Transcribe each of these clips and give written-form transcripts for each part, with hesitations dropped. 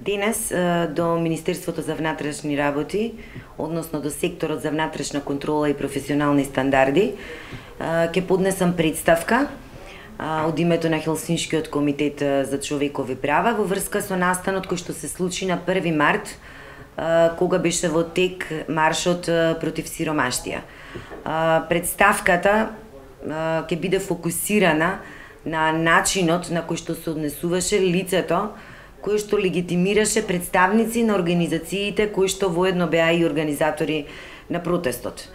Денес до Министерството за внатрешни работи, односно до секторот за внатрешна контрола и професионални стандарди, ќе поднесам представка од името на Хелсиншкиот комитет за човекови права во врска со настанот кој што се случи на 1 март, кога беше во тек маршот против сиромаштија. Представката ќе биде фокусирана на начинот на кој што се однесуваше лицето кој што легитимираше представници на организациите кои што воедно беа и организатори на протестот.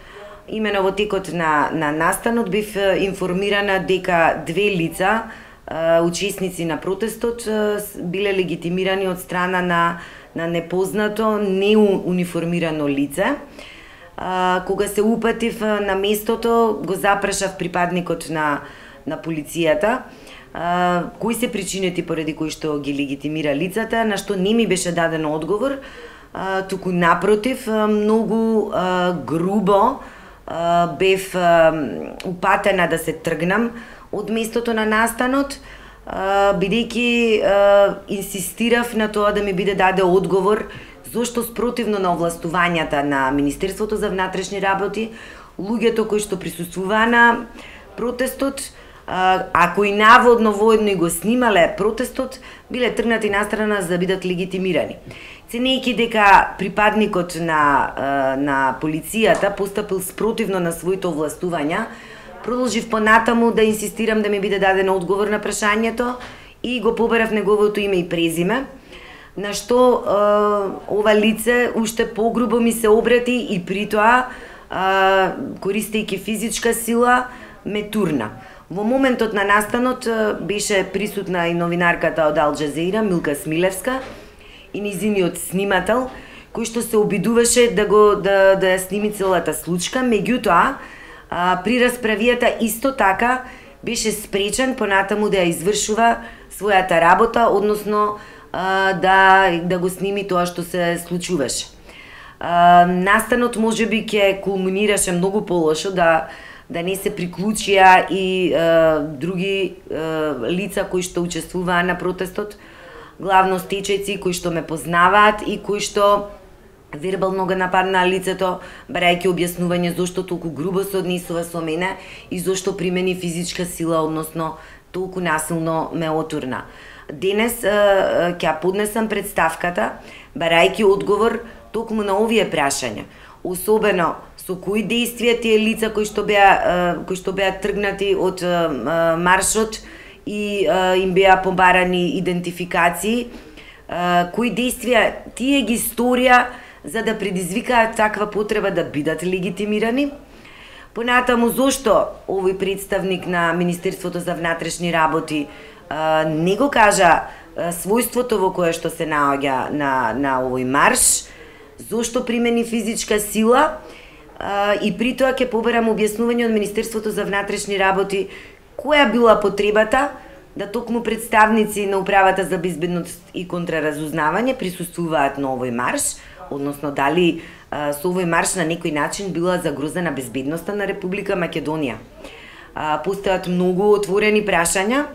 Имено во текот на настанот бив информирана дека две лица, учесници на протестот, биле легитимирани од страна на непознато, неуниформирано лице. Кога се упатив на местото, го запрашав припадникот на полицијата, кои се причините поради кои што ги легитимира лицата, на што не ми беше даден одговор, туку напротив, многу грубо бев упатена да се тргнам од местото на настанот, бидејќи инсистирав на тоа да ми биде даде одговор зошто спротивно на овластувањата на Министерството за внатрешни работи, луѓето кои што присуствуваа на протестот, ако и наводно воедно и го снимале протестот, биле тргнати настрана за да бидат легитимирани. Ценејќи дека припадникот на полицијата постапил спротивно на своите овластувања, продолжив понатаму да инсистирам да ми биде даден одговор на прашањето и го побарав неговото име и презиме, на што ова лице уште погрубо ми се обрати и при тоа, користејќи физичка сила, ме турна. Во моментот на настанот беше присутна и новинарката од Ал Џазеира, Милка Смилевска, и низиниот снимател, кој што се обидуваше да ја сними целата случка, меѓутоа, при расправијата исто така беше спречен понатаму да ја извршува својата работа, односно да го сними тоа што се случуваше. Настанот можеби ќе кулминираше многу полошо да не се приклучија и други лица кои што учествуваа на протестот, главно стечајци кои што ме познаваат и кои што вербално го нападнаа лицето, барајќи објаснување зошто толку грубо се однесува со мене и зошто примени физичка сила, односно толку насилно ме отурна. Денес ќе поднесам представката, барајќи одговор токму на овие прашања, особено со кои действија тие лица кои што беа тргнати од маршот и им беа побарани идентификации, кои действија тие ги сторија за да предизвикаат таква потреба да бидат легитимирани. Понатаму зошто овој представник на Министерството за внатрешни работи не го кажа својството во кое што се наоѓа на овој марш, зошто примени физичка сила, и при тоа ќе побарам објаснување од Министерството за внатрешни работи која била потребата да токму представници на Управата за безбедност и контраразузнавање присуствуваат на овој марш, односно дали со овој марш на некој начин била загрозена безбедноста на Република Македонија. Постојат многу отворени прашања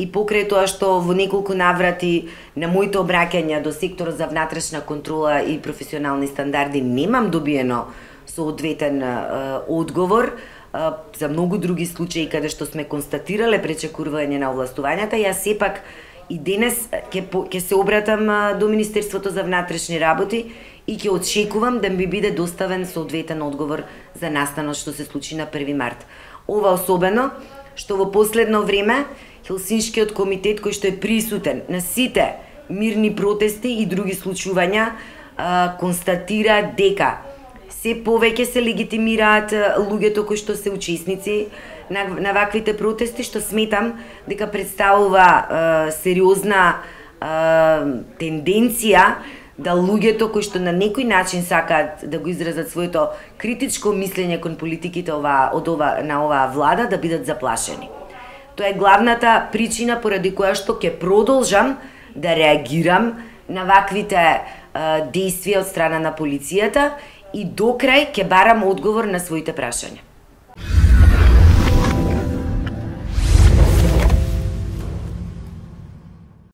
и покрај тоа што во неколку наврати на моите обраќања до секторот за внатрешна контрола и професионални стандарди немам добиено соодветен одговор, за многу други случаи каде што сме констатирале пречекорување на овластувањата, јас сепак и денес ќе се обратам до Министерството за внатрешни работи и ќе очекувам да ми биде доставен соодветен одговор за настанот што се случи на 1 март. Ова особено што во последно време Хелсиншкиот комитет кој што е присутен на сите мирни протести и други случувања констатира дека се повеќе се легитимираат луѓето кои што се учесници на ваквите протести, што сметам дека представува сериозна тенденција да луѓето кои што на некој начин сакаат да го изразат своето критичко мислење кон политиките на оваа влада да бидат заплашени. Тоа е главната причина поради која што ќе продолжам да реагирам на ваквите действија од страна на полицијата и до крај ќе барам одговор на своите прашања.